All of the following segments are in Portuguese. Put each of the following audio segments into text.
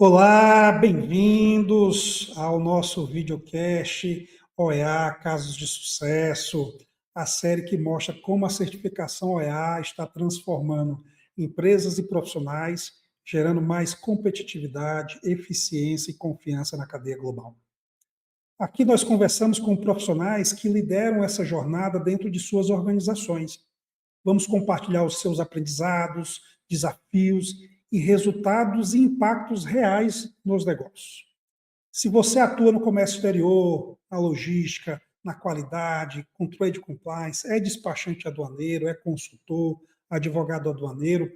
Olá, bem-vindos ao nosso videocast OEA Casos de Sucesso, a série que mostra como a certificação OEA está transformando empresas e profissionais, gerando mais competitividade, eficiência e confiança na cadeia global. Aqui nós conversamos com profissionais que lideram essa jornada dentro de suas organizações. Vamos compartilhar os seus aprendizados, desafios e resultados e impactos reais nos negócios. Se você atua no comércio exterior, na logística, na qualidade, com trade compliance, é despachante aduaneiro, é consultor, advogado aduaneiro,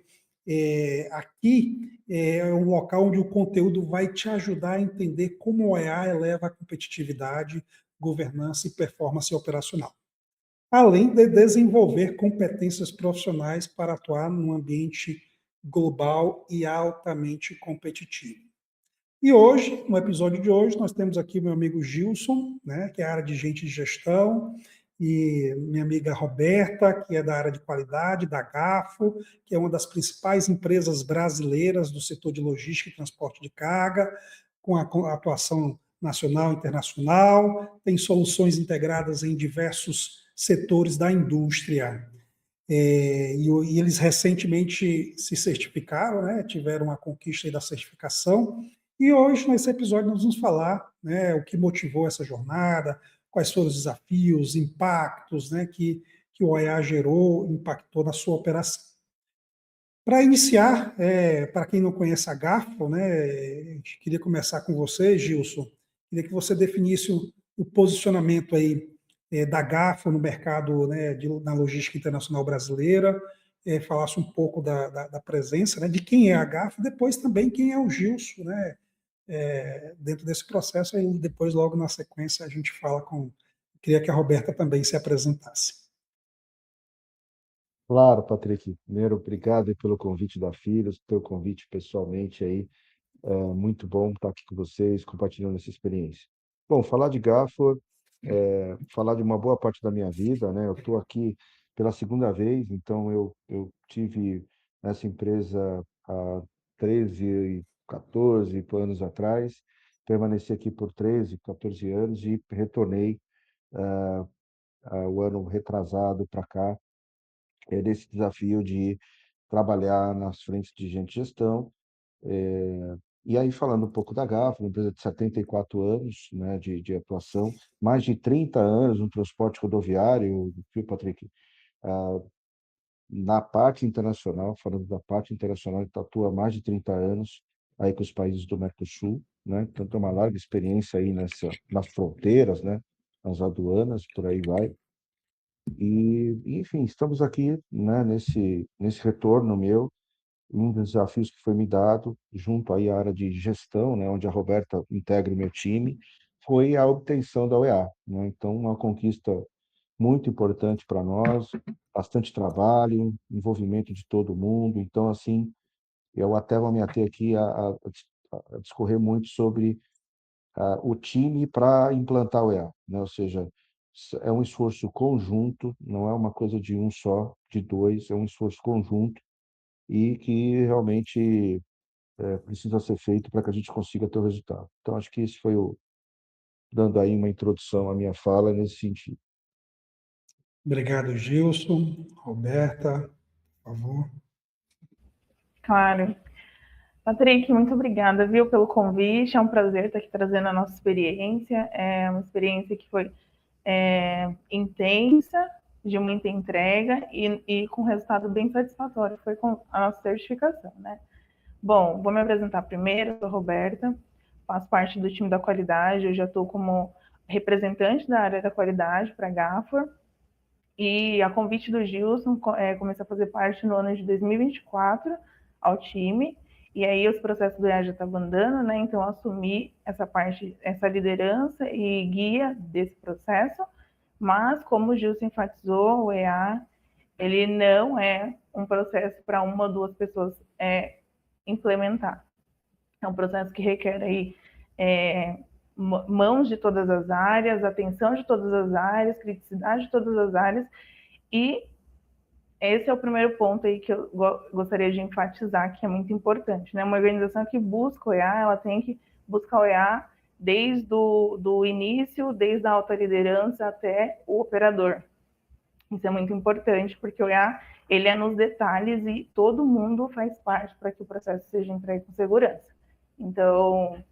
aqui é um local onde o conteúdo vai te ajudar a entender como o OEA eleva a competitividade, governança e performance operacional, além de desenvolver competências profissionais para atuar num ambiente global e altamente competitivo. E hoje, no episódio de hoje, nós temos aqui o meu amigo Gilson, né, que é a área de gente de gestão, e minha amiga Roberta, que é da área de qualidade, da GAFO, que é uma das principais empresas brasileiras do setor de logística e transporte de carga, com a atuação nacional e internacional, tem soluções integradas em diversos setores da indústria. E eles recentemente se certificaram, né, tiveram a conquista da certificação, e hoje, nesse episódio, nós vamos falar, né, o que motivou essa jornada, quais foram os desafios, impactos, né, que o OEA gerou, impactou na sua operação. Para iniciar, para quem não conhece a GAFO, né, a gente queria começar com você, Gilson. Queria que você definisse o posicionamento aí da GAFO no mercado, né, na logística internacional brasileira, falasse um pouco da presença, né, de quem é a GAFO, depois também quem é o Gilson, né, dentro desse processo, aí depois, logo na sequência, a gente fala com... Queria que a Roberta também se apresentasse. Claro, Patrick. Primeiro, obrigado aí pelo convite da Filos, teu convite pessoalmente aí. É muito bom estar aqui com vocês, compartilhando essa experiência. Bom, falar de Gafor, falar de uma boa parte da minha vida, né? Eu estou aqui pela segunda vez, então eu tive nessa empresa há 13, 14 anos atrás, permaneci aqui por 13, 14 anos e retornei o ano retrasado para cá, desse desafio de trabalhar nas frentes de gente de gestão. E aí, falando um pouco da GAFA, uma empresa de 74 anos, né, de atuação, mais de 30 anos no transporte rodoviário, viu, Patrick? Ah, Na parte internacional, falando da parte internacional, ele atua há mais de 30 anos aí com os países do Mercosul, né? Então, tem uma larga experiência aí nas fronteiras, né? Nas aduanas, por aí vai. Enfim, estamos aqui, né, nesse retorno meu, um dos desafios que foi me dado, junto aí à área de gestão, né, onde a Roberta integra o meu time, foi a obtenção da OEA, né? Então, uma conquista muito importante para nós, bastante trabalho, envolvimento de todo mundo. Então, assim, eu até vou me ater aqui a discorrer muito sobre o time para implantar o EA, né? Ou seja, é um esforço conjunto, não é uma coisa de um só, de dois, é um esforço conjunto e que realmente precisa ser feito para que a gente consiga ter o resultado. Então, acho que esse foi dando aí uma introdução à minha fala nesse sentido. Obrigado, Gilson. Roberta, por favor. Claro. Patrick, muito obrigada, viu, pelo convite. É um prazer estar aqui trazendo a nossa experiência. É uma experiência que foi intensa, de muita entrega e com resultado bem satisfatório. Foi com a nossa certificação, né? Bom, vou me apresentar primeiro. Eu sou Roberta, faço parte do time da qualidade. Eu já estou como representante da área da qualidade para a Gafor. E a convite do Gilson, comecei a fazer parte no ano de 2024 ao time. E aí os processos do EA já estavam andando, né? Então eu assumi essa parte, essa liderança e guia desse processo. Mas, como o Gilson enfatizou, o EA, ele não é um processo para uma ou duas pessoas implementar. É um processo que requer aí mãos de todas as áreas, atenção de todas as áreas, criticidade de todas as áreas e esse é o primeiro ponto aí que eu gostaria de enfatizar, que é muito importante, né? Uma organização que busca o OEA, ela tem que buscar o OEA desde do início, desde a alta liderança até o operador. Isso é muito importante, porque o OEA, ele é nos detalhes e todo mundo faz parte para que o processo seja entregue com segurança. Então,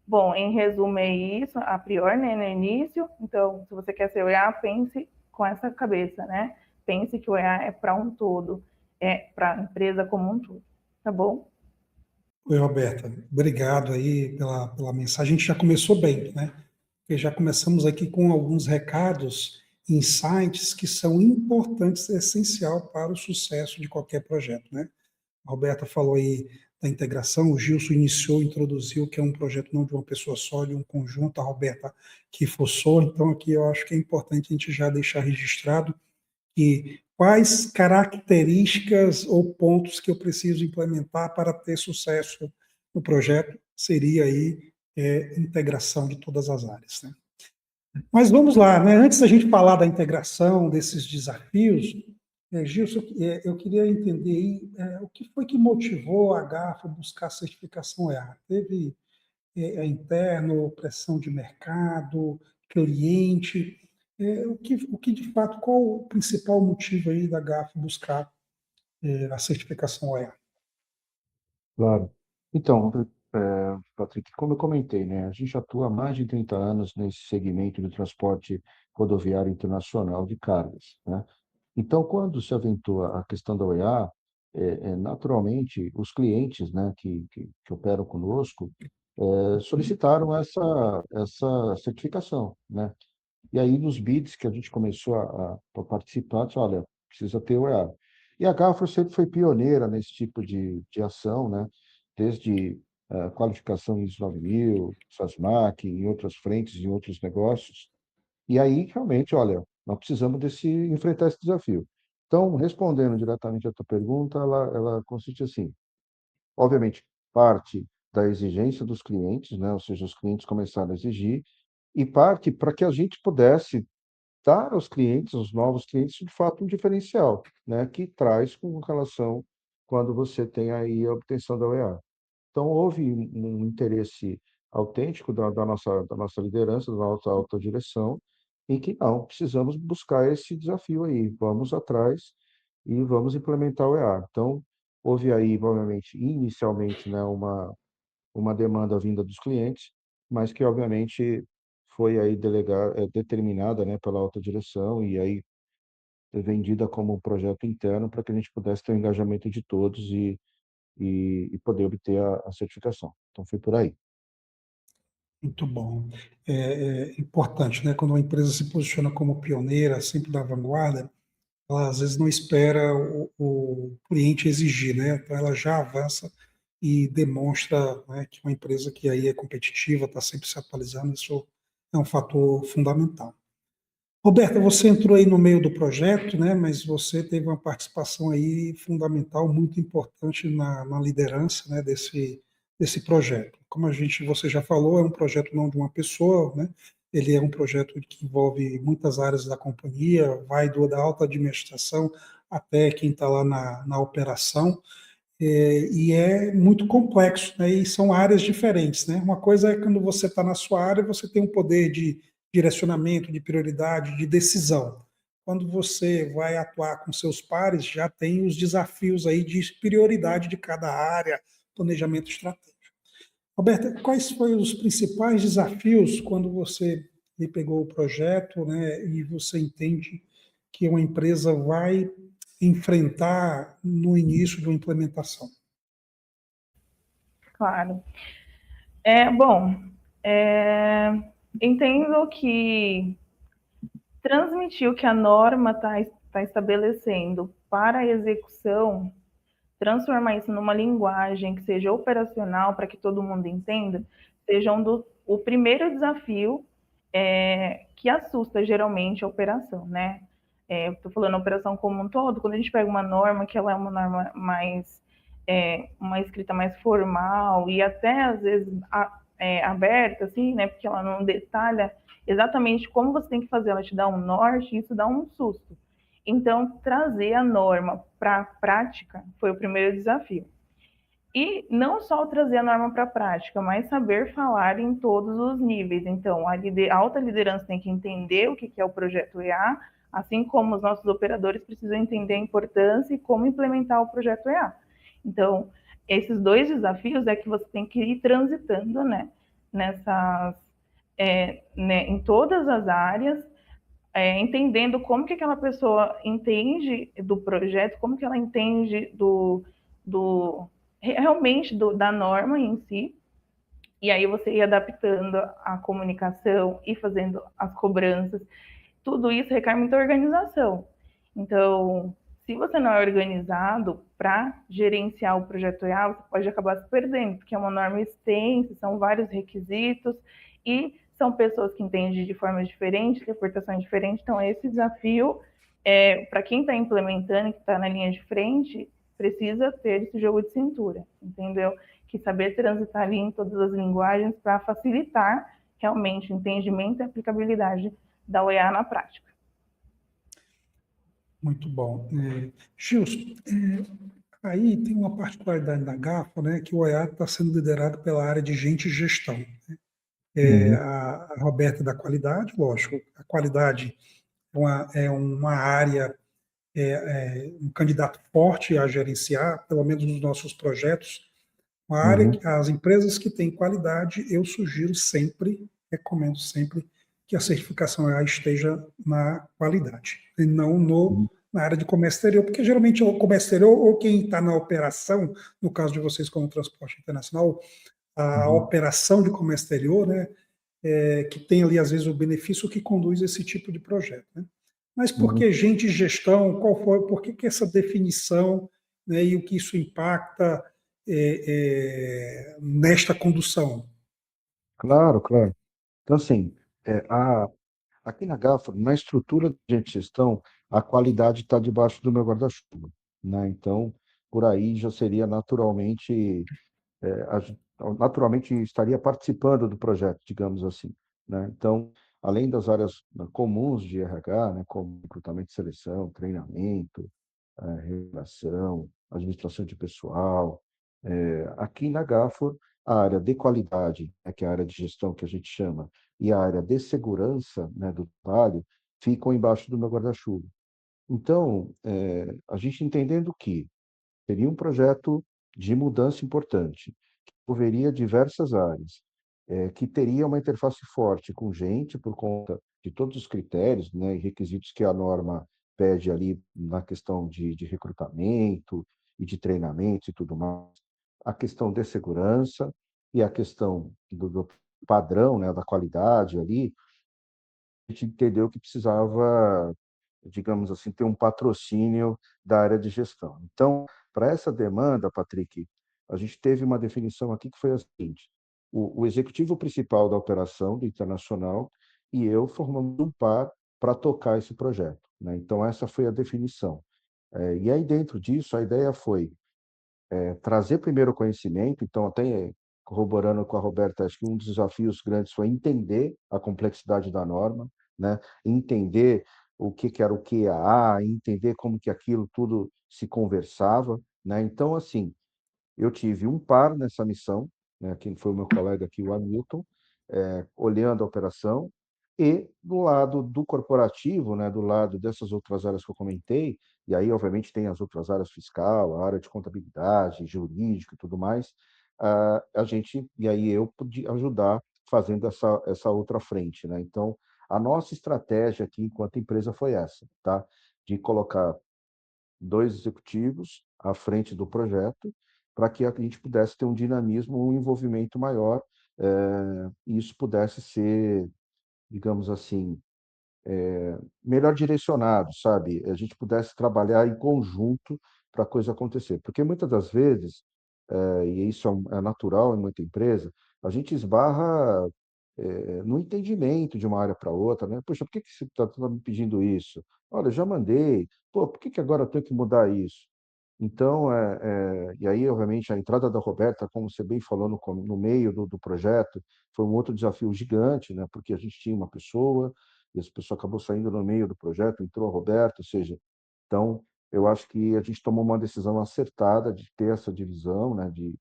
bom, em resumo é isso, a priori, né, no início. Então, se você quer ser OEA, pense com essa cabeça, né? Pense que o EA é para um todo, é para a empresa como um todo, tá bom? Oi, Roberta, obrigado aí pela mensagem. A gente já começou bem, né? Porque já começamos aqui com alguns recados, insights que são importantes, essencial para o sucesso de qualquer projeto, né? A Roberta falou aí da integração, o Gilson introduziu que é um projeto não de uma pessoa só, de um conjunto, a Roberta que forçou, então aqui eu acho que é importante a gente já deixar registrado que quais características ou pontos que eu preciso implementar para ter sucesso no projeto seria aí integração de todas as áreas, né? Mas vamos lá, né? Antes da gente falar da integração, desses desafios, Gilson, eu queria entender aí, o que foi que motivou a GAFA a buscar a certificação EA? Teve interno, pressão de mercado, cliente? O que de fato, qual o principal motivo aí da GAFA buscar a certificação EA? Claro. Então, Patrick, como eu comentei, né, a gente atua há mais de 30 anos nesse segmento do transporte rodoviário internacional de cargas, né? Então, quando se aventou a questão da OEA, naturalmente, os clientes, né, que operam conosco, solicitaram essa certificação, né? E aí, nos bids que a gente começou a participar, disse, olha, precisa ter o EA. E a Gaffer sempre foi pioneira nesse tipo de ação, né? Desde a qualificação ISO 9000, SASMAC, em outras frentes, em outros negócios. E aí, realmente, olha, nós precisamos enfrentar esse desafio. Então, respondendo diretamente à tua pergunta, ela consiste assim, obviamente, parte da exigência dos clientes, né? Ou seja, os clientes começaram a exigir, e parte para que a gente pudesse dar aos clientes, aos novos clientes, de fato, um diferencial, né, que traz com relação quando você tem aí a obtenção da OEA. Então, houve um interesse autêntico da nossa liderança, da nossa alta direção, em que não, precisamos buscar esse desafio aí, vamos atrás e vamos implementar o EA. Então, houve aí, obviamente, inicialmente, né, uma demanda vinda dos clientes, mas que obviamente foi aí determinada, né, pela alta direção e aí vendida como um projeto interno para que a gente pudesse ter o engajamento de todos e poder obter a certificação. Então foi por aí. Muito bom. É importante, né? Quando uma empresa se posiciona como pioneira, sempre da vanguarda, ela às vezes não espera o cliente exigir, né? Então ela já avança e demonstra, né, que uma empresa que aí é competitiva, está sempre se atualizando, isso é um fator fundamental. Roberta, você entrou aí no meio do projeto, né? Mas você teve uma participação aí fundamental, muito importante na liderança, né, desse projeto. Como você já falou, é um projeto não de uma pessoa, né? Ele é um projeto que envolve muitas áreas da companhia, vai da alta administração até quem está lá na operação, e é muito complexo, né? E são áreas diferentes, né? Uma coisa é quando você está na sua área, você tem um poder de direcionamento, de prioridade, de decisão. Quando você vai atuar com seus pares, já tem os desafios aí de prioridade de cada área, planejamento estratégico. Roberta, quais foram os principais desafios quando você me pegou o projeto, né, e você entende que uma empresa vai enfrentar no início de uma implementação? Claro. Bom, é, entendo que transmitir o que a norma tá estabelecendo para a execução, transformar isso numa linguagem que seja operacional para que todo mundo entenda, seja o primeiro desafio que assusta geralmente a operação, né? Estou falando a operação como um todo, quando a gente pega uma norma que ela é uma norma mais uma escrita mais formal e até às vezes aberta, assim, né? Porque ela não detalha exatamente como você tem que fazer, ela te dá um norte e isso dá um susto. Então, trazer a norma para a prática foi o primeiro desafio. E não só trazer a norma para a prática, mas saber falar em todos os níveis. Então, a alta liderança tem que entender o que é o projeto EA, assim como os nossos operadores precisam entender a importância e como implementar o projeto EA. Então, esses dois desafios é que você tem que ir transitando, né, em todas as áreas, entendendo como que aquela pessoa entende do projeto, como que ela entende realmente da norma em si, e aí você ir adaptando a comunicação e fazendo as cobranças. Tudo isso requer muita organização. Então, se você não é organizado para gerenciar o projeto EA, você pode acabar se perdendo, porque é uma norma extensa, são vários requisitos e são pessoas que entendem de formas diferentes, interpretações diferentes. Então, esse desafio, para quem está implementando, que está na linha de frente, precisa ter esse jogo de cintura, entendeu? Que saber transitar ali em todas as linguagens para facilitar realmente o entendimento e a aplicabilidade da OEA na prática. Muito bom. Gilson, aí tem uma particularidade da GAFA, né, que o OEA está sendo liderado pela área de gente e gestão. A Roberta da qualidade, lógico, a qualidade é uma área, um candidato forte a gerenciar, pelo menos nos nossos projetos. Uma área que as empresas que têm qualidade, eu sugiro sempre, recomendo sempre, que a certificação EA esteja na qualidade, e não na área de comércio exterior, porque geralmente o comércio exterior, ou quem está na operação, no caso de vocês como transporte internacional, a operação de comércio exterior, né, que tem ali, às vezes, o benefício que conduz esse tipo de projeto. Né? Mas por que gente e gestão? Por que essa definição, né, e o que isso impacta nesta condução? Claro, claro. Então, assim, aqui na GAFA, na estrutura de gente de gestão, a qualidade está debaixo do meu guarda-chuva, né? Então, por aí já seria naturalmente, naturalmente estaria participando do projeto, digamos assim, né? Então, além das áreas comuns de RH, né, como recrutamento e seleção, treinamento, remuneração, administração de pessoal, aqui na GAFA, a área de qualidade, que é a área de gestão que a gente chama, e a área de segurança, né, do trabalho, ficam embaixo do meu guarda-chuva. Então, a gente entendendo que seria um projeto de mudança importante, que envolveria diversas áreas, que teria uma interface forte com gente, por conta de todos os critérios, né, e requisitos que a norma pede ali na questão de recrutamento e de treinamento e tudo mais, a questão de segurança e a questão do padrão, né, da qualidade ali, a gente entendeu que precisava, digamos assim, ter um patrocínio da área de gestão. Então, para essa demanda, Patrick, a gente teve uma definição aqui que foi a seguinte: o executivo principal da operação do Internacional e eu formamos um par para tocar esse projeto, né? Então, essa foi a definição. E aí, dentro disso, a ideia foi trazer primeiro o conhecimento, então, até corroborando com a Roberta, acho que um dos desafios grandes foi entender a complexidade da norma, né? Entender o que era o QAA, entender como que aquilo tudo se conversava, né? Então, assim, eu tive um par nessa missão, né, que foi o meu colega aqui, o Hamilton, olhando a operação, e do lado do corporativo, né, do lado dessas outras áreas que eu comentei, e aí, obviamente, tem as outras áreas fiscal, a área de contabilidade, jurídico e tudo mais, a gente, e aí eu pude ajudar fazendo essa outra frente, né? Então, a nossa estratégia aqui, enquanto empresa, foi essa, tá? De colocar dois executivos à frente do projeto, para que a gente pudesse ter um dinamismo, um envolvimento maior, e isso pudesse ser, digamos assim, melhor direcionado, sabe? A gente pudesse trabalhar em conjunto para a coisa acontecer. Porque muitas das vezes, e isso é natural em muita empresa, a gente esbarra no entendimento de uma área para outra, né? Poxa, por que você está me pedindo isso? Olha, já mandei. Pô, por que agora eu tenho que mudar isso? Então, e aí, obviamente, a entrada da Roberta, como você bem falou no meio do projeto, foi um outro desafio gigante, né? Porque a gente tinha uma pessoa, e essa pessoa acabou saindo no meio do projeto, entrou a Roberta, ou seja, Então, eu acho que a gente tomou uma decisão acertada de ter essa divisão, né, de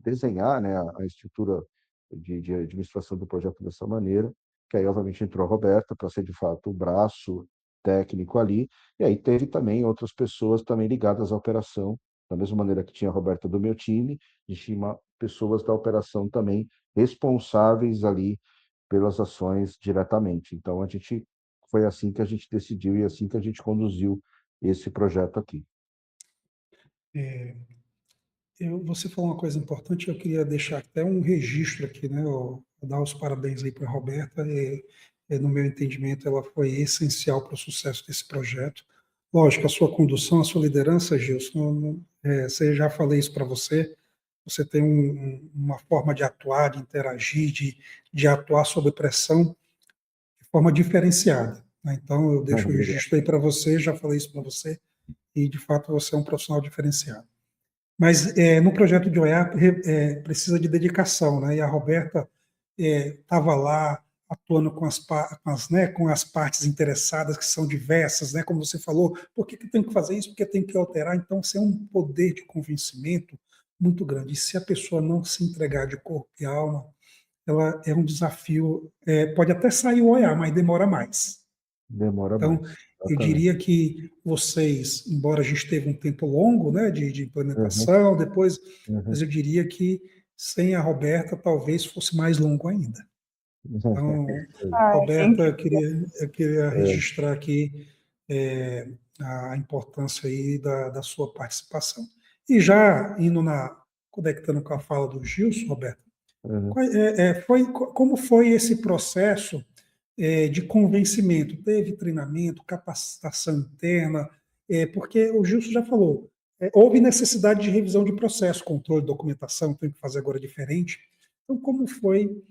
desenhar, né, a estrutura de administração do projeto dessa maneira, que aí, obviamente, entrou a Roberta para ser, de fato, o braço técnico ali, e aí teve também outras pessoas também ligadas à operação, da mesma maneira que tinha a Roberta do meu time, a gente tinha pessoas da operação também responsáveis ali pelas ações diretamente. Então, foi assim que a gente decidiu e assim que a gente conduziu esse projeto aqui. É, você falou uma coisa importante, eu queria deixar até um registro aqui, né? Dar os parabéns aí para a Roberta. No meu entendimento, ela foi essencial para o sucesso desse projeto. Lógico, a sua condução, a sua liderança, Gilson, você já falei isso para você. Você tem uma forma de atuar, de interagir, de atuar sob pressão de forma diferenciada, né? Então, eu deixo o Obrigado. registro aí para você, já falei isso para você, e de fato você é um profissional diferenciado. Mas no projeto de OEA precisa de dedicação, né? E a Roberta estava lá atuando com as partes interessadas, que são diversas, né? Como você falou, por que tem que fazer isso? Porque tem que alterar. Então, isso é um poder de convencimento muito grande. E se a pessoa não se entregar de corpo e alma, ela é um desafio. Pode até sair o OEA, mas demora mais. Demora Então, mais. eu Exatamente. diria que vocês, embora a gente teve um tempo longo, né, de Uhum, implementação, depois, mas uhum. eu diria que sem a Roberta talvez fosse mais longo ainda. Então, Ai, Roberta, gente, eu queria É, registrar aqui é, a importância aí da sua participação. E já conectando com a fala do Gilson, Roberta, uhum. como foi esse processo de convencimento? Teve treinamento, capacitação interna? Porque o Gilson já falou, houve necessidade de revisão de processo, controle, documentação, tem que fazer agora diferente. Então, como foi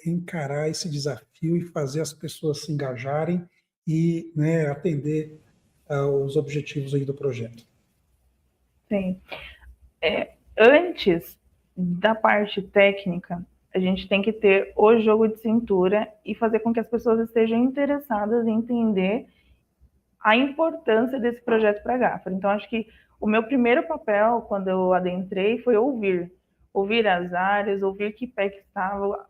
encarar esse desafio e fazer as pessoas se engajarem e, né, atender aos objetivos aí do projeto? sim. Antes da parte técnica, a gente tem que ter o jogo de cintura e fazer com que as pessoas estejam interessadas em entender a importância desse projeto para a Gafra. Então, acho que o meu primeiro papel, quando eu adentrei, foi ouvir as áreas, ouvir que pé que estava,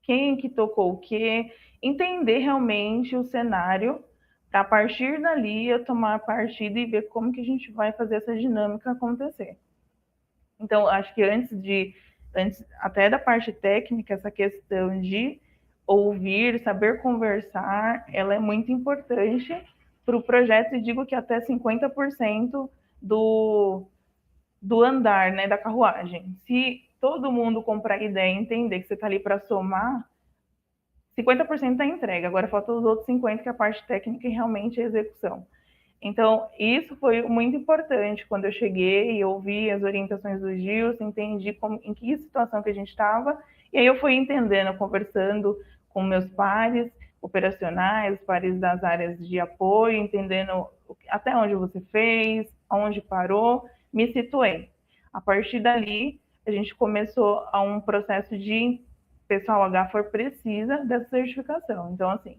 quem que tocou o quê, entender realmente o cenário, para a partir dali eu tomar partida e ver como que a gente vai fazer essa dinâmica acontecer. Então, acho que antes até da parte técnica, essa questão de ouvir, saber conversar, ela é muito importante para o projeto, e digo que até 50% do, do andar, né, da carruagem. Se todo mundo comprar a ideia e entender que você está ali para somar, 50% está entregue. Agora falta os outros 50%, que é a parte técnica e realmente a execução. Então, isso foi muito importante quando eu cheguei e ouvi as orientações do Gilson, entendi em que situação que a gente estava, e aí eu fui entendendo, conversando com meus pares operacionais, pares das áreas de apoio, entendendo até onde você fez, aonde parou, me situei. A partir dali, a gente começou a um processo de pessoal, a Gafor precisa dessa certificação. Então, assim,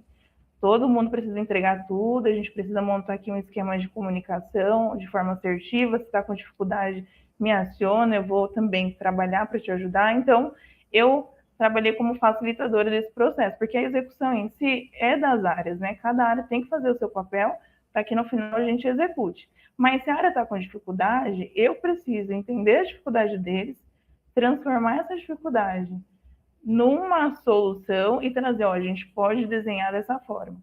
todo mundo precisa entregar tudo, a gente precisa montar aqui um esquema de comunicação de forma assertiva. Se está com dificuldade, me aciona, eu vou também trabalhar para te ajudar. Então, eu trabalhei como facilitadora desse processo, porque a execução em si é das áreas, né? Cada área tem que fazer o seu papel para que no final a gente execute. Mas se a área está com dificuldade, eu preciso entender a dificuldade deles, transformar essa dificuldade numa solução e trazer, ó, a gente pode desenhar dessa forma.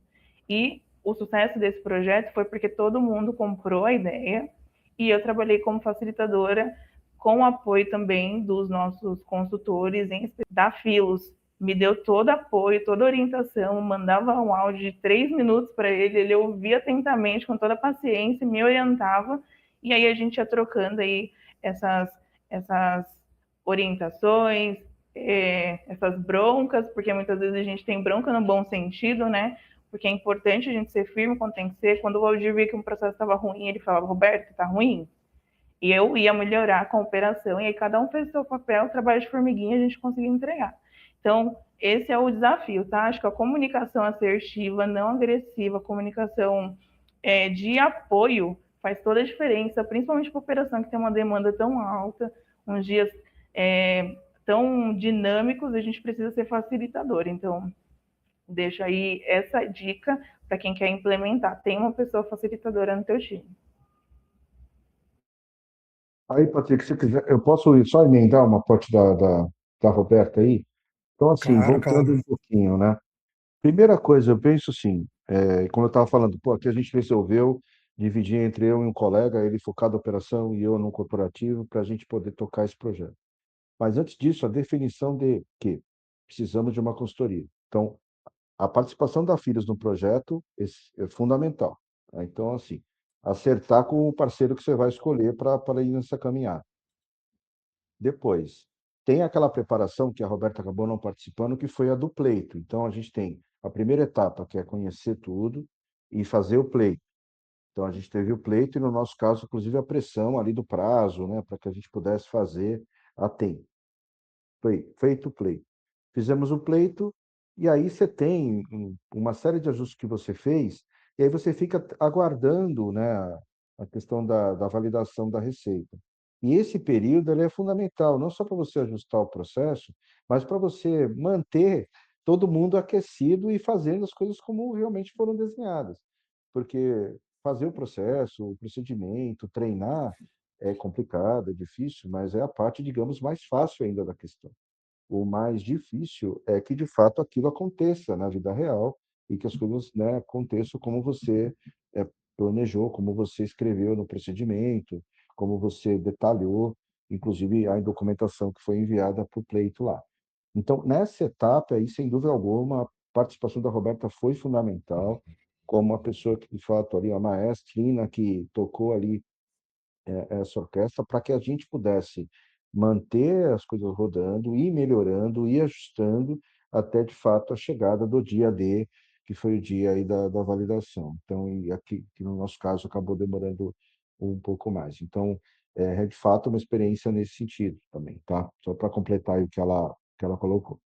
E o sucesso desse projeto foi porque todo mundo comprou a ideia e eu trabalhei como facilitadora com o apoio também dos nossos consultores da Filos. Me deu todo apoio, toda orientação, mandava um áudio de 3 minutos para ele ouvia atentamente, com toda a paciência, me orientava, e aí a gente ia trocando aí essas orientações, essas broncas, porque muitas vezes a gente tem bronca no bom sentido, né? Porque é importante a gente ser firme quando tem que ser. Quando o Valdir via que um processo estava ruim, ele falava, Roberto, tá ruim? E eu ia melhorar com a operação, e aí cada um fez o seu papel, trabalho de formiguinha, a gente conseguiu entregar. Então, esse é o desafio, tá? Acho que a comunicação assertiva, não agressiva, a comunicação de apoio faz toda a diferença, principalmente para a operação que tem uma demanda tão alta, uns dias tão dinâmicos, a gente precisa ser facilitador. Então, deixo aí essa dica para quem quer implementar. Tem uma pessoa facilitadora no teu time. Aí, Patrick, se quiser, eu posso só emendar uma parte da Roberta aí? Então, assim, Claro, voltando claro. um pouquinho, né? Primeira coisa, eu penso assim, como eu estava falando, pô, aqui a gente resolveu dividir entre eu e um colega, ele focado na operação e eu no corporativo, para a gente poder tocar esse projeto. Mas antes disso, a definição de que precisamos de uma consultoria. Então, a participação da Filhos no projeto é fundamental. Tá? Então, assim, acertar com o parceiro que você vai escolher para ir nessa caminhada. Depois, tem aquela preparação que a Roberta acabou não participando, que foi a do pleito. Então, a gente tem a primeira etapa, que é conhecer tudo e fazer o pleito. Então, a gente teve o pleito e, no nosso caso, inclusive, a pressão ali do prazo, né, para que a gente pudesse fazer a tempo. Feito o pleito. Fizemos o pleito, e aí você tem uma série de ajustes que você fez, e aí você fica aguardando, né, a questão da validação da receita. E esse período ele é fundamental, não só para você ajustar o processo, mas para você manter todo mundo aquecido e fazendo as coisas como realmente foram desenhadas. Porque fazer o processo, o procedimento, treinar, é complicado, é difícil, mas é a parte, digamos, mais fácil ainda da questão. O mais difícil é que, de fato, aquilo aconteça na vida real e que as coisas, né, aconteçam como você planejou, como você escreveu no procedimento, como você detalhou, inclusive a documentação que foi enviada para o pleito lá. Então, nessa etapa aí, sem dúvida alguma, a participação da Roberta foi fundamental, como uma pessoa que, de fato, ali, a maestrina que tocou ali essa orquestra para que a gente pudesse manter as coisas rodando, ir melhorando, ir ajustando até, de fato, a chegada do dia D, que foi o dia aí da validação. Então, e aqui, que no nosso caso, acabou demorando um pouco mais. Então, de fato, uma experiência nesse sentido também, tá? Só para completar aí o que ela colocou.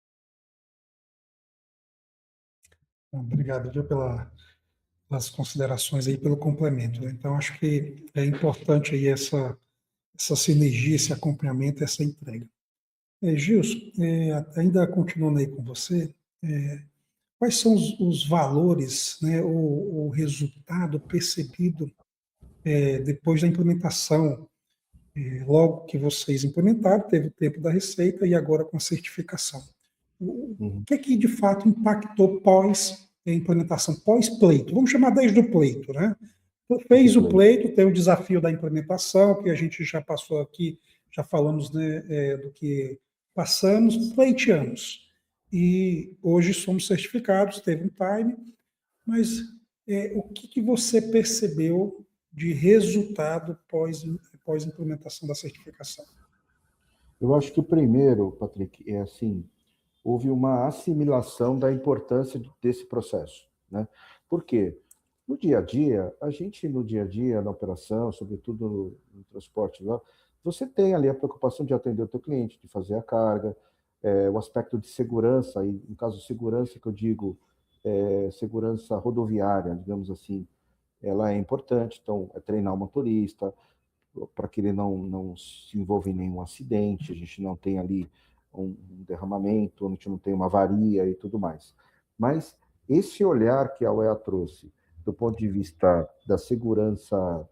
Obrigado, viu, pelas considerações aí, pelo complemento, né? Então, acho que é importante aí essa sinergia, esse acompanhamento, essa entrega. Gilson, ainda continuando aí com você, quais são os valores, né, o resultado percebido depois da implementação? Logo que vocês implementaram, teve o tempo da receita e agora com a certificação. O Uhum. que é que de fato impactou pós-implementação, pós-pleito? Vamos chamar desde o pleito, né? Fez o pleito, tem o desafio da implementação, que a gente já passou aqui, já falamos, né, do que passamos, pleiteamos. E hoje somos certificados, teve um time, mas o que você percebeu de resultado pós-implementação da certificação? Eu acho que o primeiro, Patrick, é assim, houve uma assimilação da importância desse processo, né? Por quê? No dia a dia, no dia a dia, na operação, sobretudo no transporte lá, você tem ali a preocupação de atender o teu cliente, de fazer a carga, o aspecto de segurança, e no caso de segurança que eu digo, segurança rodoviária, digamos assim, ela é importante, então é treinar o motorista, para que ele não se envolva em nenhum acidente, a gente não tem ali um derramamento, a gente não tem uma avaria e tudo mais. Mas esse olhar que a UEA trouxe, do ponto de vista da segurança,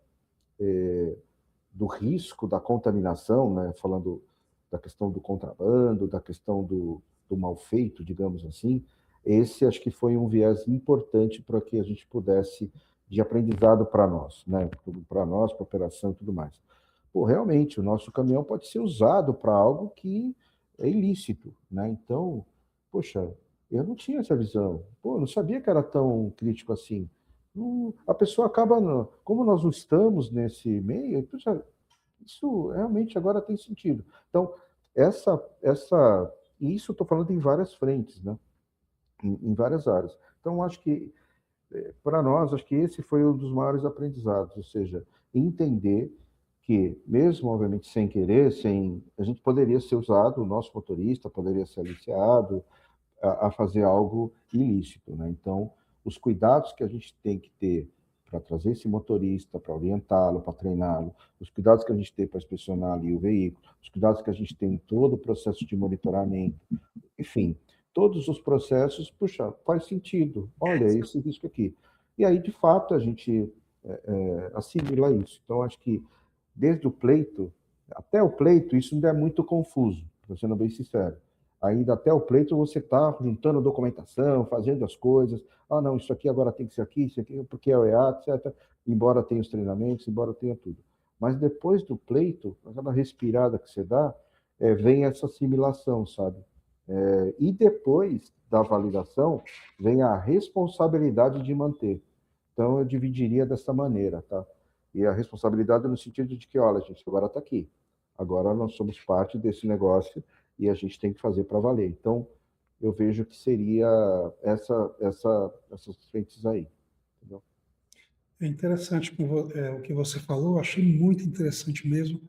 do risco da contaminação, né, falando da questão do contrabando, da questão do mal feito, digamos assim, esse acho que foi um viés importante para que a gente pudesse, de aprendizado para nós, né, para nós, para a operação e tudo mais. Pô, realmente, o nosso caminhão pode ser usado para algo que é ilícito, né? Então, poxa, eu não tinha essa visão. Pô, eu não sabia que era tão crítico assim. A pessoa acaba, como nós não estamos nesse meio, poxa, isso realmente agora tem sentido. Então, e isso eu estou falando em várias frentes, né? Em várias áreas. Então, acho que, para nós, acho que esse foi um dos maiores aprendizados, ou seja, entender que, mesmo, obviamente, sem querer, a gente poderia ser usado, o nosso motorista poderia ser aliciado a fazer algo ilícito, né? Então, os cuidados que a gente tem que ter para trazer esse motorista, para orientá-lo, para treiná-lo, os cuidados que a gente tem para inspecionar ali o veículo, os cuidados que a gente tem em todo o processo de monitoramento, enfim, todos os processos, puxa, faz sentido, olha esse risco aqui. E aí, de fato, a gente assimila isso. Então, acho que desde o pleito, até o pleito, isso ainda é muito confuso, sendo bem sincero. Ainda até o pleito você está juntando documentação, fazendo as coisas. Ah, não, isso aqui agora tem que ser aqui, isso aqui, porque é o EA, etc. Embora tenha os treinamentos, embora tenha tudo. Mas depois do pleito, aquela respirada que você dá, vem essa assimilação, sabe? E depois da validação, vem a responsabilidade de manter. Então, eu dividiria dessa maneira, tá? E a responsabilidade no sentido de que, olha, gente, agora está aqui. Agora nós somos parte desse negócio e a gente tem que fazer para valer. Então, eu vejo que seria essas frentes aí. Entendeu? É interessante o que você falou, achei muito interessante mesmo.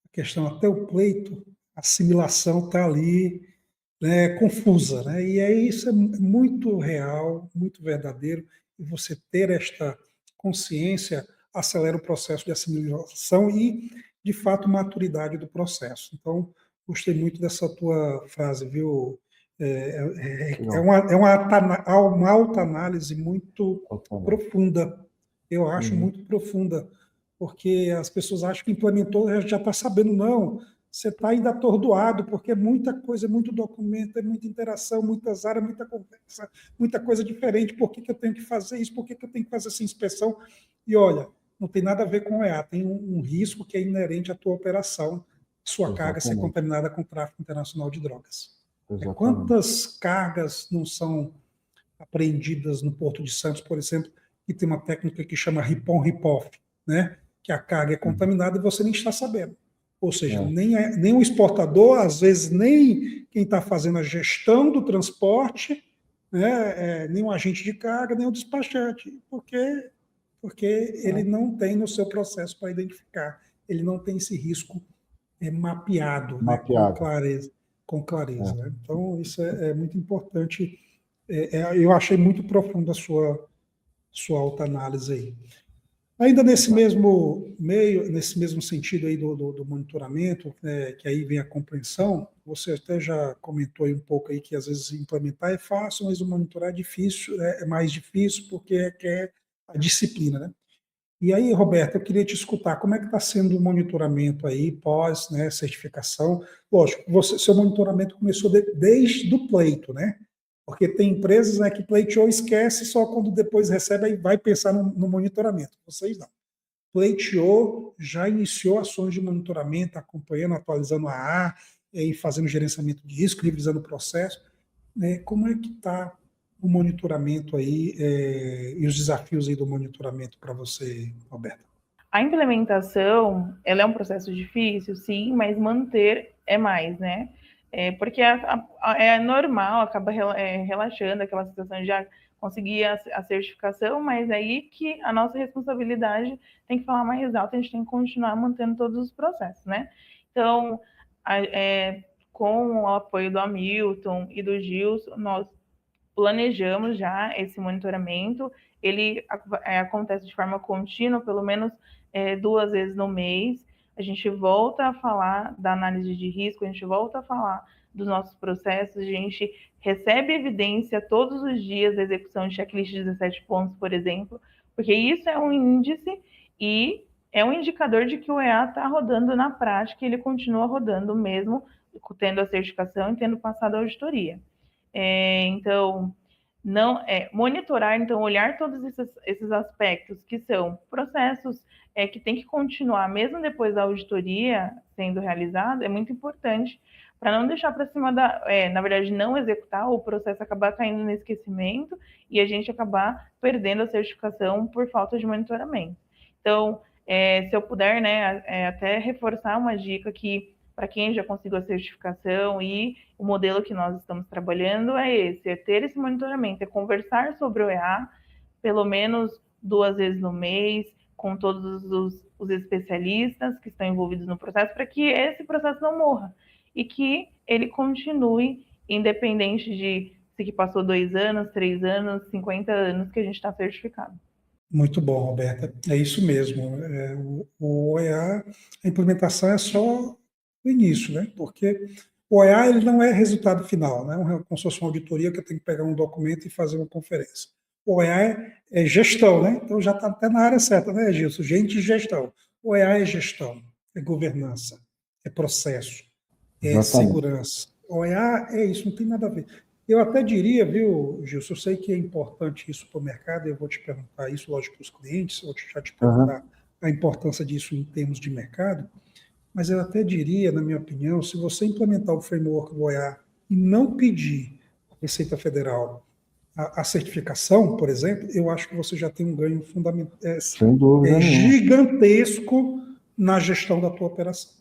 A questão até o pleito, a assimilação está ali, né, confusa, né? E aí isso é muito real, muito verdadeiro, e você ter esta consciência acelera o processo de assimilação e, de fato, maturidade do processo. Então, gostei muito dessa tua frase, viu? É uma autoanálise muito profunda, eu acho muito profunda, porque as pessoas acham que implementou, já está sabendo, não, você está ainda atordoado, porque é muita coisa, é muito documento, é muita interação, muitas áreas, muita conversa, muita coisa diferente. Por que eu tenho que fazer isso? Por que eu tenho que fazer essa inspeção? E olha, não tem nada a ver com o EA, tem um risco que é inerente à tua operação, sua carga ser contaminada com o tráfico internacional de drogas. Quantas cargas não são apreendidas no Porto de Santos, por exemplo, que tem uma técnica que chama rip-on, né? Que a carga é contaminada e você nem está sabendo. Ou seja, nem o exportador, às vezes nem quem está fazendo a gestão do transporte, né, nem o agente de carga, nem o despachante, porque ele não tem no seu processo para identificar, ele não tem esse risco mapeado. Né, com clareza. Né? Então, isso é muito importante. Eu achei muito profunda a sua autoanálise aí. Ainda nesse mesmo meio, nesse mesmo sentido aí do monitoramento, que aí vem a compreensão, você até já comentou aí um pouco aí que às vezes implementar é fácil, mas o monitorar é difícil, é mais difícil porque é a disciplina, né? E aí, Roberto, eu queria te escutar, como é que está sendo o monitoramento aí, pós, né, certificação? Lógico, seu monitoramento começou desde o pleito, né? Porque tem empresas, né, que pleiteou, esquece só quando depois recebe e vai pensar no monitoramento. Vocês não. Pleiteou, já iniciou ações de monitoramento, acompanhando, atualizando a A, e fazendo gerenciamento de risco, revisando o processo. Né? Como é que está o monitoramento aí e os desafios aí do monitoramento para você, Roberto? A implementação, ela é um processo difícil, sim, mas manter é mais, né? Porque é normal, acaba relaxando aquela situação de já conseguir a certificação, mas aí que a nossa responsabilidade tem que falar mais alto, a gente tem que continuar mantendo todos os processos, né? Então, com o apoio do Hamilton e do Gilson, nós planejamos já esse monitoramento, ele acontece de forma contínua, pelo menos 2 vezes no mês. A gente volta a falar da análise de risco, a gente volta a falar dos nossos processos, a gente recebe evidência todos os dias da execução de checklist de 17 pontos, por exemplo, porque isso é um índice e é um indicador de que o EA está rodando na prática e ele continua rodando mesmo tendo a certificação e tendo passado a auditoria. Então, monitorar, então, olhar todos esses aspectos que são processos que tem que continuar, mesmo depois da auditoria sendo realizada, é muito importante para não deixar para cima na verdade, não executar, o processo acabar caindo no esquecimento e a gente acabar perdendo a certificação por falta de monitoramento. Então, se eu puder, né, até reforçar uma dica que para quem já conseguiu a certificação e o modelo que nós estamos trabalhando é esse, é ter esse monitoramento, é conversar sobre o EA pelo menos 2 vezes no mês, com todos os especialistas que estão envolvidos no processo, para que esse processo não morra e que ele continue, independente de se que passou 2 anos, 3 anos, 50 anos que a gente está certificado. Muito bom, Roberta. É isso mesmo. O OEA, a implementação é só o início, né? Porque o OEA ele não é resultado final, né? Como se fosse uma auditoria que eu tenho que pegar um documento e fazer uma conferência. O OEA é gestão, né? Então já está até na área certa, né, Gilson? Gente de gestão. O OEA é gestão, é governança, é processo, é Exatamente. segurança. OEA é isso, não tem nada a ver. Eu até diria, viu, Gilson, eu sei que é importante isso para o mercado, eu vou te perguntar isso, lógico, para os clientes, vou já te Aham. perguntar a importância disso em termos de mercado, mas eu até diria, na minha opinião, se você implementar o framework do OEA e não pedir à Receita Federal a certificação, por exemplo, eu acho que você já tem um ganho fundamental, Sem dúvida nenhuma. gigantesco na gestão da tua operação,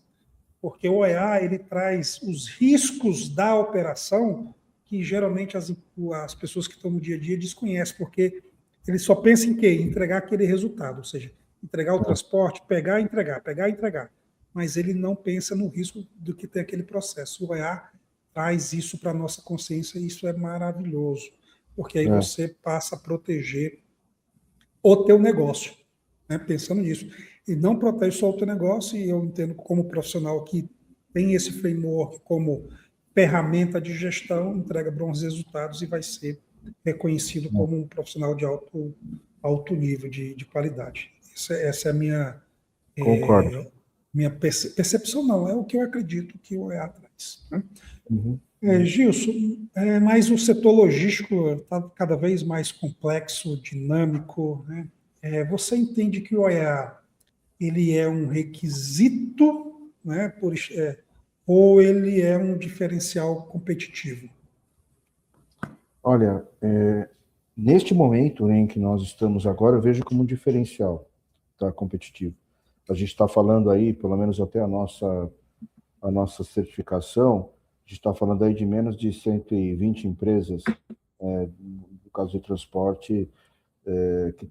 porque o OEA ele traz os riscos da operação que geralmente as pessoas que estão no dia a dia desconhecem, porque ele só pensa em quê? Entregar aquele resultado, ou seja, entregar o transporte, pegar e entregar. Mas ele não pensa no risco do que tem aquele processo. O OEA traz isso para a nossa consciência e isso é maravilhoso, porque aí É, você passa a proteger o teu negócio, né? Pensando nisso. E não protege só o teu negócio, e eu entendo como profissional que tem esse framework como ferramenta de gestão, entrega bons resultados e vai ser reconhecido é, como um profissional de alto nível de qualidade. Essa é a concordo. minha percepção, não, é o que eu acredito que o EA traz, né? Uhum, uhum. Gilson, mas o setor logístico está cada vez mais complexo, dinâmico, né? Você entende que o OEA ele é um requisito, né, ou ele é um diferencial competitivo? Olha, neste momento, né, em que nós estamos agora, eu vejo como um diferencial, tá, competitivo. A gente está falando aí, pelo menos até a nossa certificação, a gente está falando aí de menos de 120 empresas, no caso de transporte,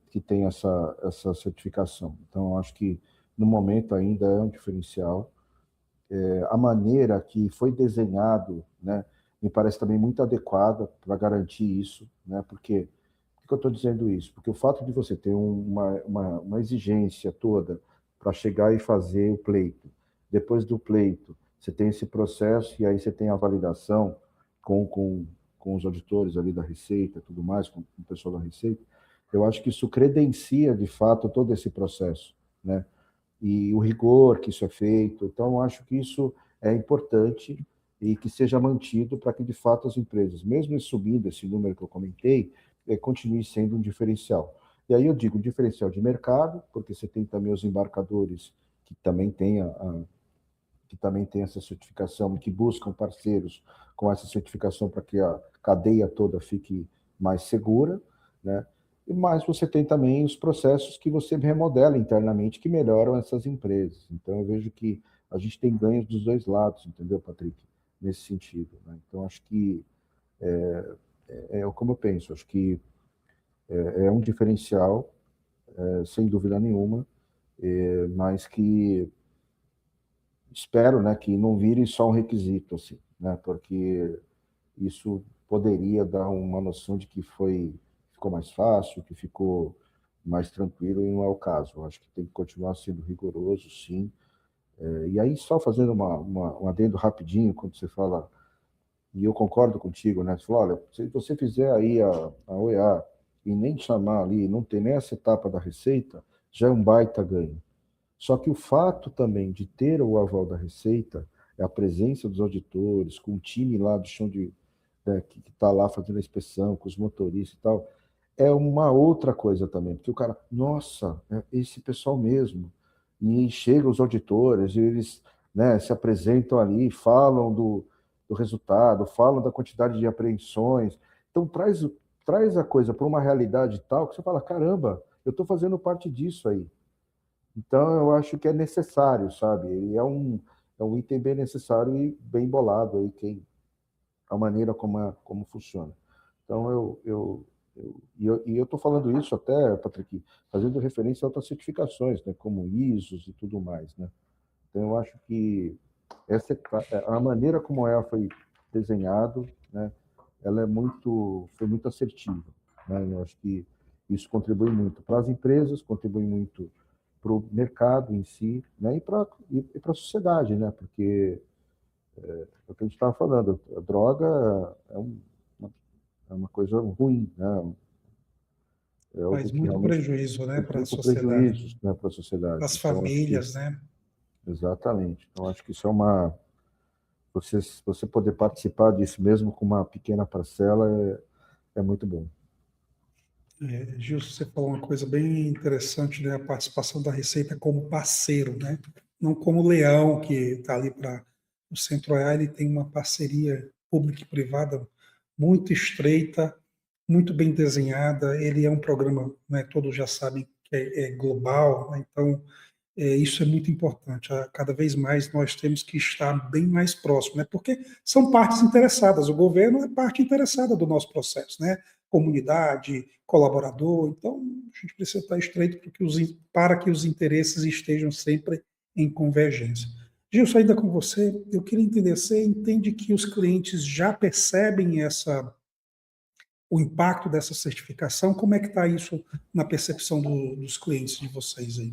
que tem essa certificação. Então, eu acho que no momento ainda é um diferencial. A maneira que foi desenhado, né, me parece também muito adequada para garantir isso, né, porque por que eu estou dizendo isso? Porque o fato de você ter uma exigência toda para chegar e fazer o pleito, depois do pleito, você tem esse processo e aí você tem a validação com, com, com os auditores ali da Receita, tudo mais, com o pessoal da Receita, eu acho que isso credencia de fato todo esse processo, né? E o rigor que isso é feito. Então, acho que isso é importante e que seja mantido para que, de fato, as empresas, mesmo subindo esse número que eu comentei, continue sendo um diferencial. E aí eu digo diferencial de mercado, porque você tem também os embarcadores que também têm que também tem essa certificação e que buscam parceiros com essa certificação para que a cadeia toda fique mais segura, né? Mas você tem também os processos que você remodela internamente que melhoram essas empresas. Então, eu vejo que a gente tem ganhos dos dois lados, entendeu, Patrick? Nesse sentido, né? Então, acho que como eu penso, acho que é um diferencial, sem dúvida nenhuma, mas que espero, né, que não vire só um requisito, assim, né? Porque isso poderia dar uma noção de que ficou mais fácil, que ficou mais tranquilo, e não é o caso. Eu acho que tem que continuar sendo rigoroso, sim. E aí, só fazendo um adendo rapidinho, quando você fala, e eu concordo contigo, né? Você fala, olha, se você fizer aí a OEA e nem chamar ali, não ter nem essa etapa da receita, já é um baita ganho. Só que o fato também de ter o aval da Receita, é a presença dos auditores, com o time lá do chão né, que está lá fazendo a inspeção, com os motoristas e tal, é uma outra coisa também, porque o cara, nossa, é esse pessoal mesmo. E chegam os auditores, e eles, né, se apresentam ali, falam do resultado, falam da quantidade de apreensões. Então, traz a coisa para uma realidade tal que você fala: caramba, eu estou fazendo parte disso aí. Então, eu acho que é necessário, sabe? E é um item bem necessário e bem bolado aí, a maneira como funciona. Então, eu estou falando isso até, Patrick, fazendo referência a outras certificações, né, como ISOs e tudo mais, né? Então, eu acho que a maneira como ela foi desenhado, né, ela foi muito assertiva, né? Eu acho que Isso contribui muito para as empresas, contribui muito para o mercado em si, né? E para a sociedade, né? Porque é o que a gente estava falando, a droga é uma coisa ruim, né? É algo Faz que muito realmente prejuízo, né, para a implica sociedade, prejuízos, né, para a sociedade. para as Então, acho que, famílias, né? exatamente. Então, acho que isso é uma. Você poder participar disso mesmo com uma pequena parcela é muito bom. Gilson, você falou uma coisa bem interessante, né? A participação da Receita como parceiro, né? Não como leão que está ali para o Centro-Oeste, ele tem uma parceria pública e privada muito estreita, muito bem desenhada. Ele é um programa, né? Todos já sabem que é global, né? Então isso é muito importante. Cada vez mais nós temos que estar bem mais próximo, né? Porque são partes interessadas. O governo é parte interessada do nosso processo, né? Comunidade, colaborador. Então, a gente precisa estar estreito para que os interesses estejam sempre em convergência. Gilson, ainda com você, eu queria entender, você entende que os clientes já percebem o impacto dessa certificação? Como é que está isso na percepção dos clientes de vocês aí?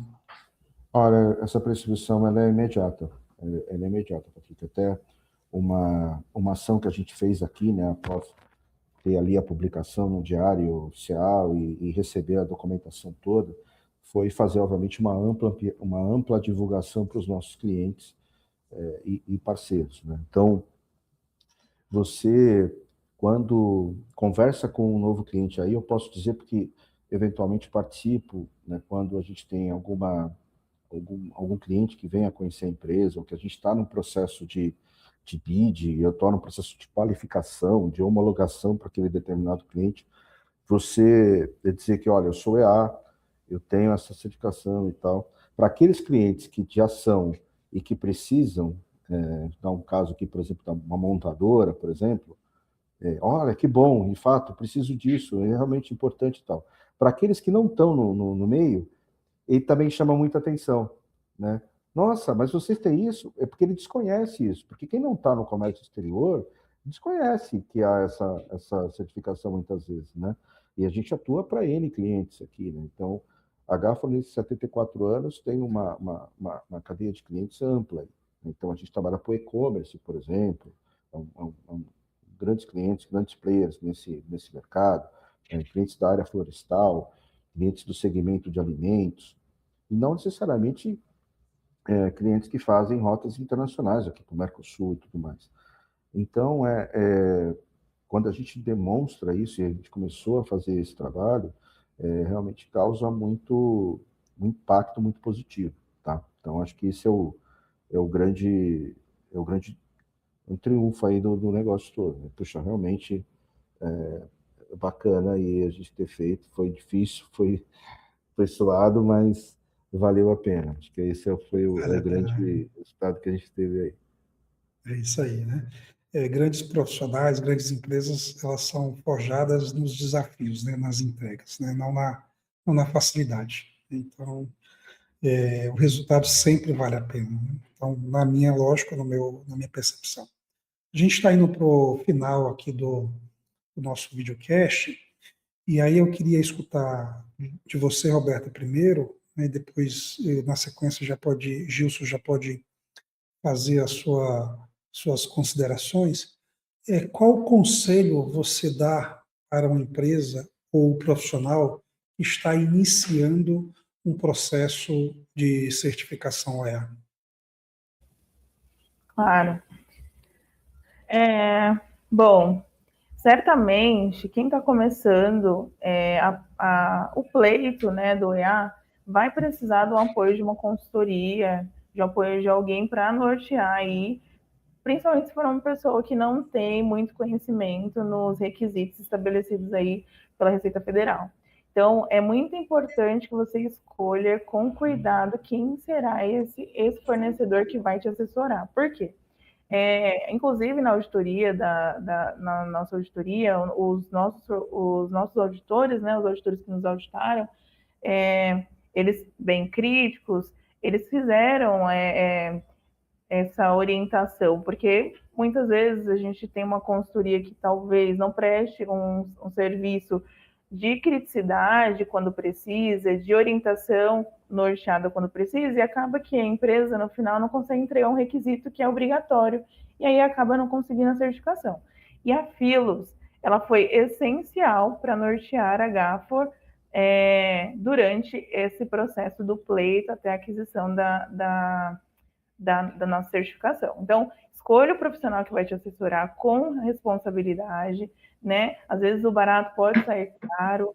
Olha, essa prescrição ela é imediata. Ela é imediata, Patrick. Até uma ação que a gente fez aqui, né, após ter ali a publicação no Diário Oficial e receber a documentação toda, foi fazer, obviamente, uma ampla divulgação para os nossos clientes e parceiros, né? Então, você, quando conversa com um novo cliente aí, eu posso dizer porque eventualmente participo, né, quando a gente tem algum cliente que venha conhecer a empresa, ou que a gente está num processo de bid, eu estou num processo de qualificação, de homologação para aquele determinado cliente, você dizer que, olha, eu sou EA, eu tenho essa certificação e tal. Para aqueles clientes que já são e que precisam, dar um caso aqui, por exemplo, uma montadora, por exemplo, olha, que bom, de fato, preciso disso, é realmente importante e tal. Para aqueles que não estão no meio, ele também chama muita atenção, né? Nossa, mas vocês têm isso? É porque ele desconhece isso, porque quem não está no comércio exterior desconhece que há essa certificação muitas vezes, né? E a gente atua para N clientes aqui, né? Então, a GAFA, nesses 74 anos, tem uma cadeia de clientes ampla. Então, a gente trabalha para o e-commerce, por exemplo, grandes clientes, grandes players nesse mercado, clientes da área florestal, clientes do segmento de alimentos, e não necessariamente clientes que fazem rotas internacionais aqui para o Mercosul e tudo mais. Então, quando a gente demonstra isso, e a gente começou a fazer esse trabalho, realmente causa um impacto muito positivo, tá? Então, acho que esse é o grande, é o grande um triunfo aí do negócio todo, né? Puxa, realmente bacana aí a gente ter feito, foi difícil, foi suado, mas valeu a pena. Acho que esse foi Vale o a pena, né? grande resultado que a gente teve aí. É isso aí, né? Grandes profissionais, grandes empresas, elas são forjadas nos desafios, né? Nas entregas, né? Não na facilidade. Então, o resultado sempre vale a pena, né? Então, na minha lógica, na minha percepção. A gente está indo para o final aqui do nosso videocast, e aí eu queria escutar de você, Roberta, primeiro, né? Depois, na sequência, Gilson já pode fazer suas considerações. Qual conselho você dá para uma empresa ou profissional que está iniciando um processo de certificação OEA? Claro. Bom, certamente quem está começando o pleito, né, do EA vai precisar do apoio de uma consultoria, de apoio de alguém para nortear aí, principalmente se for uma pessoa que não tem muito conhecimento nos requisitos estabelecidos aí pela Receita Federal. Então, é muito importante que você escolha com cuidado quem será esse fornecedor que vai te assessorar. Por quê? Inclusive na auditoria, na nossa auditoria, os nossos auditores, né, os auditores que nos auditaram, eles, bem críticos, eles fizeram essa orientação, porque muitas vezes a gente tem uma consultoria que talvez não preste um serviço de criticidade quando precisa, de orientação norteada quando precisa, e acaba que a empresa, no final, não consegue entregar um requisito que é obrigatório, e aí acaba não conseguindo a certificação. E a Filos, ela foi essencial para nortear a Gafor durante esse processo do pleito até a aquisição da nossa certificação. Então, escolha o profissional que vai te assessorar com responsabilidade, né? Às vezes o barato pode sair caro,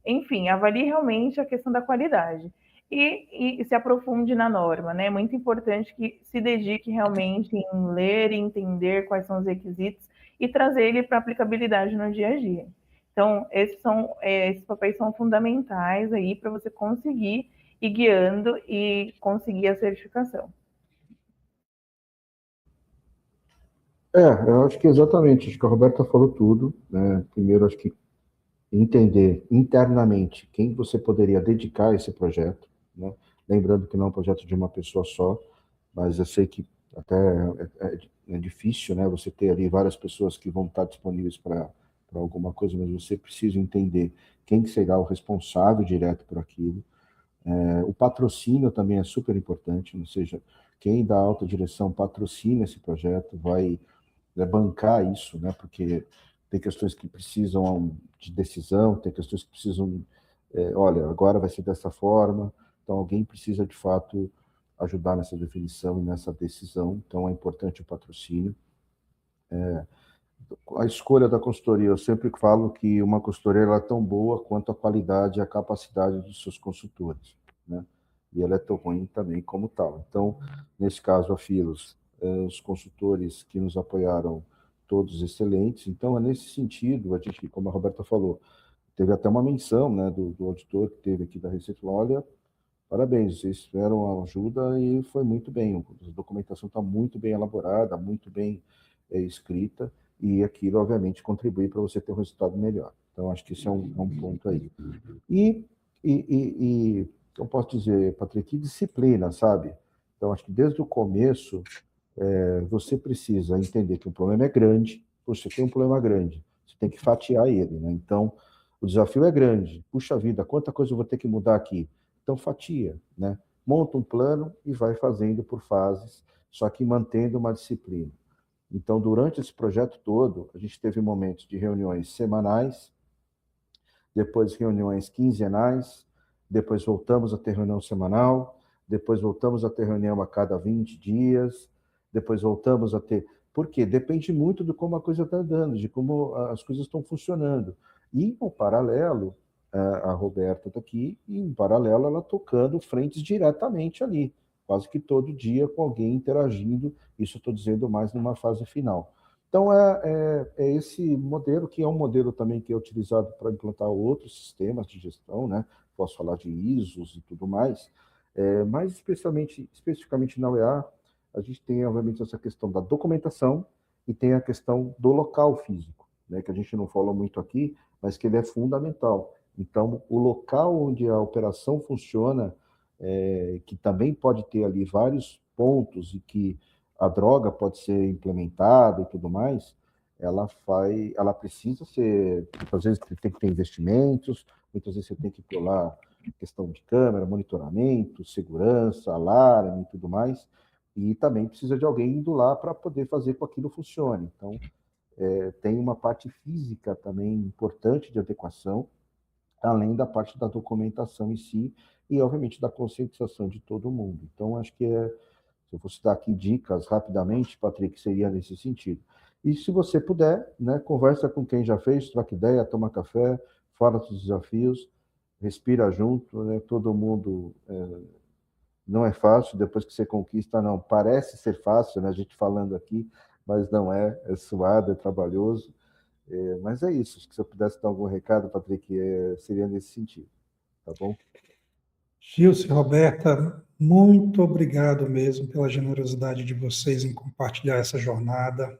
enfim, avalie realmente a questão da qualidade. E se aprofunde na norma, né? É muito importante que se dedique realmente em ler e entender quais são os requisitos e trazer ele para aplicabilidade no dia a dia. Então, esses papéis são fundamentais aí para você conseguir ir guiando e conseguir a certificação. Eu acho que exatamente, acho que a Roberta falou tudo, né? Primeiro, acho que entender internamente quem você poderia dedicar a esse projeto, né? Lembrando que não é um projeto de uma pessoa só, mas eu sei que até é difícil, né? Você ter ali várias pessoas que vão estar disponíveis para alguma coisa, mas você precisa entender quem será o responsável direto por aquilo. O patrocínio também é super importante, ou seja, quem da alta direção patrocina esse projeto vai bancar isso, né? Porque tem questões que precisam de decisão, tem questões que precisam, olha, agora vai ser dessa forma, então alguém precisa de fato ajudar nessa definição e nessa decisão, então é importante o patrocínio. A escolha da consultoria, eu sempre falo que uma consultoria ela é tão boa quanto a qualidade e a capacidade dos seus consultores, né? E ela é tão ruim também como tal. Então, nesse caso, a Filos, os consultores que nos apoiaram, todos excelentes. Então, é nesse sentido, a gente, como a Roberta falou, teve até uma menção, né, do auditor que teve aqui da Receita, olha, parabéns, vocês tiveram ajuda e foi muito bem. A documentação está muito bem elaborada, muito bem escrita, e aquilo, obviamente, contribui para você ter um resultado melhor. Então, acho que esse é um ponto aí. E eu posso dizer, Patrick, que disciplina, sabe? Então, acho que desde o começo, você precisa entender que o problema é grande, você tem um problema grande, você tem que fatiar ele, né? Então, o desafio é grande. Puxa vida, quanta coisa eu vou ter que mudar aqui? Então, fatia, né? Monta um plano e vai fazendo por fases, só que mantendo uma disciplina. Então, durante esse projeto todo, a gente teve momentos de reuniões semanais, depois reuniões quinzenais, depois voltamos a ter reunião semanal, depois voltamos a ter reunião a cada 20 dias, depois voltamos a ter... Por quê? Depende muito de como a coisa está andando, de como as coisas estão funcionando. E, em paralelo, a Roberta está aqui, e em paralelo ela tocando frentes diretamente ali, quase que todo dia com alguém interagindo, isso eu estou dizendo mais numa fase final. Então, é esse modelo, que é um modelo também que é utilizado para implantar outros sistemas de gestão, né? Posso falar de ISOs e tudo mais, mas especificamente na UEA, a gente tem, obviamente, essa questão da documentação e tem a questão do local físico, né? Que a gente não falou muito aqui, mas que ele é fundamental. Então, o local onde a operação funciona, que também pode ter ali vários pontos e que a droga pode ser implementada e tudo mais, ela precisa ser, às vezes tem que ter investimentos, muitas vezes você tem que ter lá questão de câmera, monitoramento, segurança, alarme e tudo mais, e também precisa de alguém indo lá para poder fazer com que aquilo funcione. Então, tem uma parte física também importante de adequação, além da parte da documentação em si, e obviamente da conscientização de todo mundo. Então, acho que se eu fosse dar aqui dicas rapidamente, Patrick, seria nesse sentido. E se você puder, né, conversa com quem já fez, troca ideia, toma café, fala dos desafios, respira junto, né, todo mundo não é fácil, depois que você conquista, não, parece ser fácil, né, a gente falando aqui, mas não é suado, é trabalhoso, mas é isso, se eu pudesse dar algum recado, Patrick, seria nesse sentido, tá bom? Gilson e Roberta, muito obrigado mesmo pela generosidade de vocês em compartilhar essa jornada.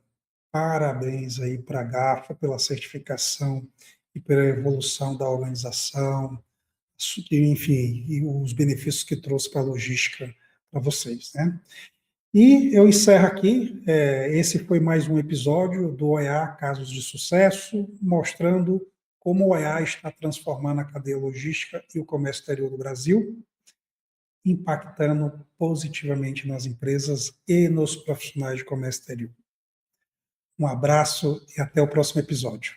Parabéns aí para a GAFA pela certificação e pela evolução da organização, enfim, e os benefícios que trouxe para a logística para vocês, né? E eu encerro aqui, esse foi mais um episódio do OEA Casos de Sucesso, mostrando como o OEA está transformando a cadeia logística e o comércio exterior do Brasil, impactando positivamente nas empresas e nos profissionais de comércio exterior. Um abraço e até o próximo episódio.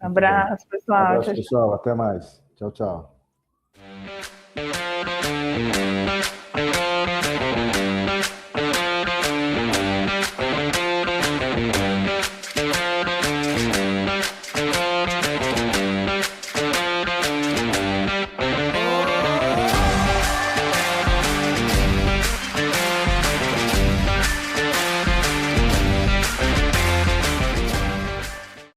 Abraço, pessoal. Abraço, pessoal. Até mais. Tchau, tchau.